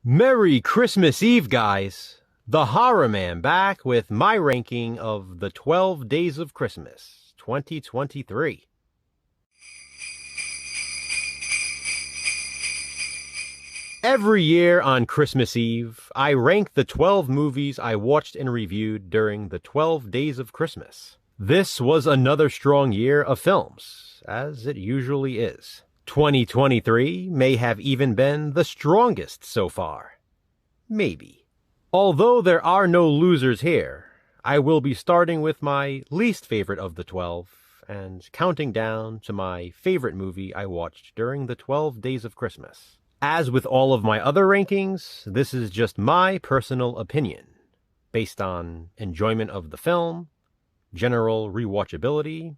Merry Christmas Eve, guys! The Horror Man back with my ranking of the 12 Days of Christmas, 2023. Every year on Christmas Eve, I rank the 12 movies I watched and reviewed during the 12 Days of Christmas. This was another strong year of films, as it usually is. 2023 may have even been the strongest so far. Maybe. Although there are no losers here, I will be starting with my least favorite of the 12 and counting down to my favorite movie I watched during the 12 Days of Christmas. As with all of my other rankings, this is just my personal opinion, based on enjoyment of the film, general rewatchability,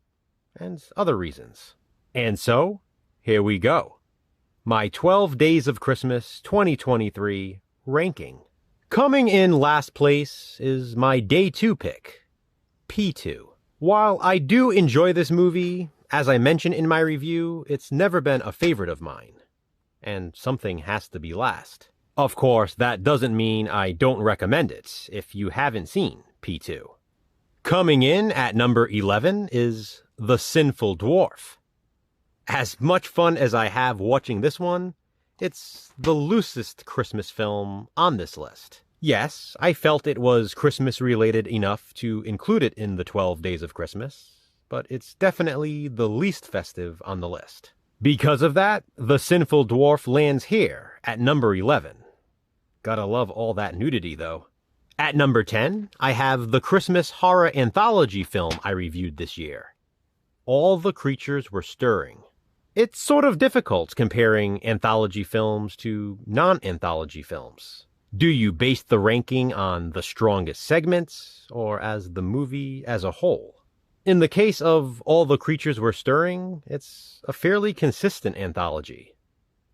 and other reasons. And so, here we go. My 12 Days of Christmas 2023 ranking. Coming in last place is my Day 2 pick, P2. While I do enjoy this movie, as I mentioned in my review, it's never been a favorite of mine. And something has to be last. Of course, that doesn't mean I don't recommend it if you haven't seen P2. Coming in at number 11 is The Sinful Dwarf. As much fun as I have watching this one, it's the loosest Christmas film on this list. Yes, I felt it was Christmas-related enough to include it in the 12 Days of Christmas, but it's definitely the least festive on the list. Because of that, The Sinful Dwarf lands here at number 11. Gotta love all that nudity, though. At number 10, I have the Christmas horror anthology film I reviewed this year. All the Creatures Were Stirring. It's sort of difficult comparing anthology films to non-anthology films. Do you base the ranking on the strongest segments, or as the movie as a whole? In the case of All the Creatures Were Stirring, it's a fairly consistent anthology.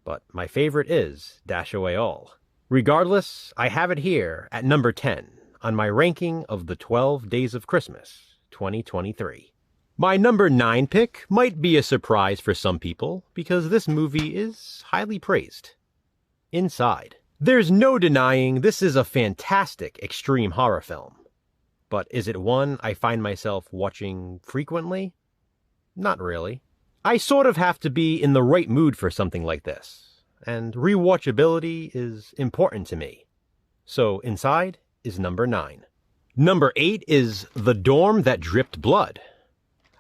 But my favorite is Dash Away All. Regardless, I have it here at number 10 on my ranking of the 12 Days of Christmas, 2023. My number 9 pick might be a surprise for some people because this movie is highly praised. Inside. There's no denying this is a fantastic extreme horror film. But is it one I find myself watching frequently? Not really. I sort of have to be in the right mood for something like this, and rewatchability is important to me. So Inside is number 9. Number 8 is The Dorm That Dripped Blood.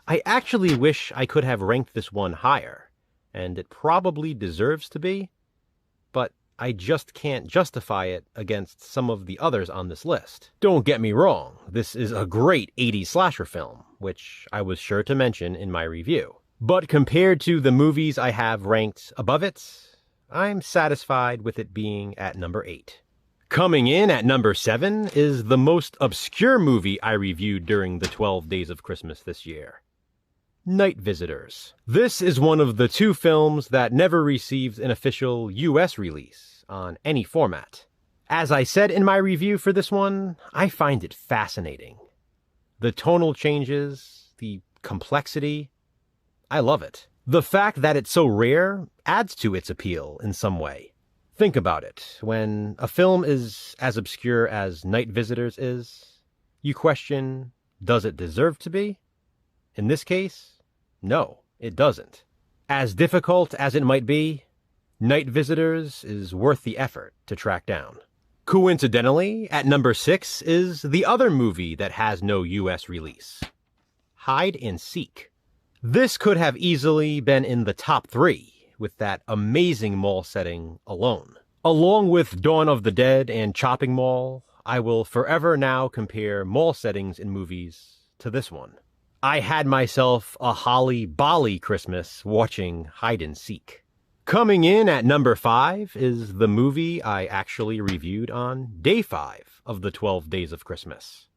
I actually wish I could have ranked this one higher, and it probably deserves to be, but I just can't justify it against some of the others on this list. Don't get me wrong, this is a great 80s slasher film, which I was sure to mention in my review. But compared to the movies I have ranked above it, I'm satisfied with it being at number 8. Coming in at number 7 is the most obscure movie I reviewed during the 12 Days of Christmas this year. Night Visitors. This is one of the 2 films that never received an official US release on any format. As I said in my review for this one, I find it fascinating. The tonal changes, the complexity, I love it. The fact that it's so rare adds to its appeal in some way. Think about it. When a film is as obscure as Night Visitors is, you question, does it deserve to be? In this case, no, it doesn't. As difficult as it might be, Night Visitors is worth the effort to track down. Coincidentally, at number 6 is the other movie that has no US release, Hide and Seek. This could have easily been in the top 3 with that amazing mall setting alone. Along with Dawn of the Dead and Chopping Mall, I will forever now compare mall settings in movies to this one. I had myself a holly bolly Christmas watching Hide and Seek. Coming in at number 5 is the movie I actually reviewed on Day 5 of the 12 Days of Christmas,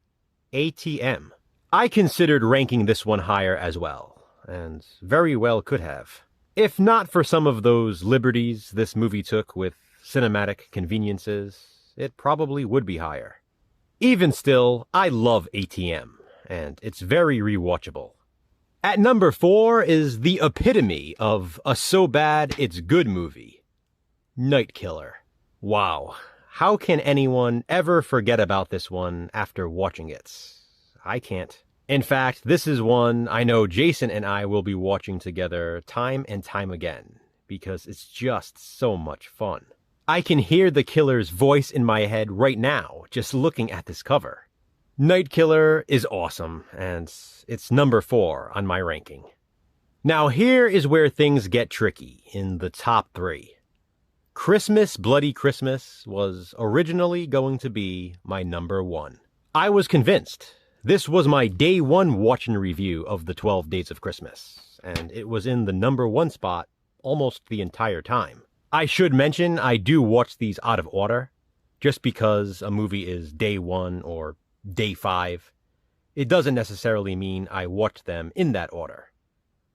ATM. I considered ranking this one higher as well, and very well could have. If not for some of those liberties this movie took with cinematic conveniences, it probably would be higher. Even still, I love ATM. And it's very rewatchable. At number 4 is the epitome of a so bad it's good movie, Night Killer. Wow. How can anyone ever forget about this one after watching it? I can't. In fact, this is one I know Jason and I will be watching together time and time again, because it's just so much fun. I can hear the killer's voice in my head right now, just looking at this cover. Night Killer is awesome, and it's number 4 on my ranking. Now here is where things get tricky in the top 3. Christmas Bloody Christmas was originally going to be my number 1. I was convinced. This was my day 1 watch and review of the 12 Days of Christmas, and it was in the number 1 spot almost the entire time. I should mention I do watch these out of order, just because a movie is day 1 or day 5. It doesn't necessarily mean I watched them in that order.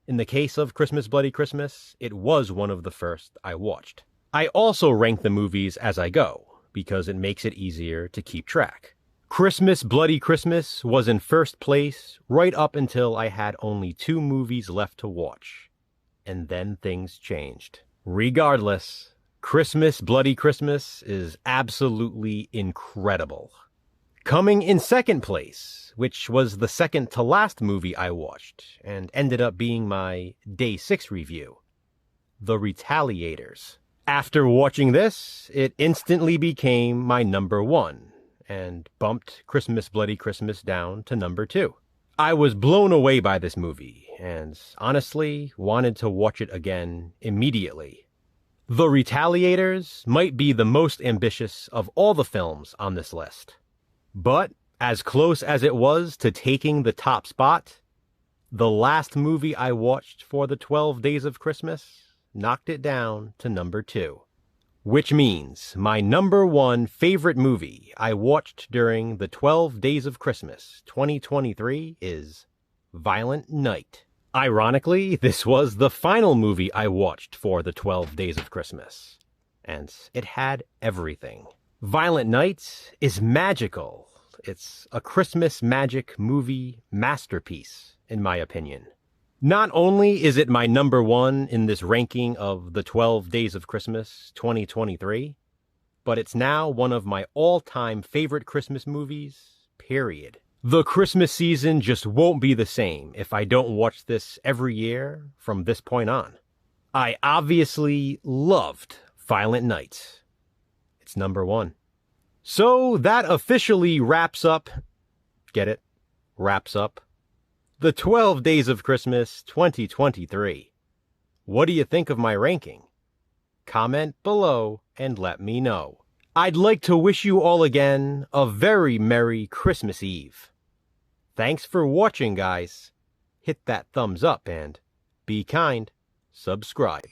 In the case of Christmas Bloody Christmas, it was one of the first I watched. I also rank the movies as I go, because it makes it easier to keep track. Christmas Bloody Christmas was in first place right up until I had only 2 movies left to watch. And then things changed. Regardless, Christmas Bloody Christmas is absolutely incredible. Coming in second place, which was the second to last movie I watched, and ended up being my Day 6 review, The Retaliators. After watching this, it instantly became my number 1. And bumped Christmas Bloody Christmas down to number 2. I was blown away by this movie, and honestly wanted to watch it again immediately. The Retaliators might be the most ambitious of all the films on this list. But, as close as it was to taking the top spot, the last movie I watched for the 12 Days of Christmas knocked it down to number 2. Which means my number 1 favorite movie I watched during the 12 Days of Christmas 2023 is Violent Night. Ironically, this was the final movie I watched for the 12 Days of Christmas, and it had everything. Violent Night is magical. It's a Christmas magic movie masterpiece, in my opinion. Not only is it my number 1 in this ranking of the 12 Days of Christmas 2023, but it's now one of my all-time favorite Christmas movies, period. The Christmas season just won't be the same if I don't watch this every year from this point on. I obviously loved Violent Night. It's number 1. So that officially wraps up, get it? Wraps up the 12 Days of Christmas 2023. What do you think of my ranking? Comment below and let me know. I'd like to wish you all again a very Merry Christmas Eve. Thanks for watching, guys. Hit that thumbs up and be kind. Subscribe.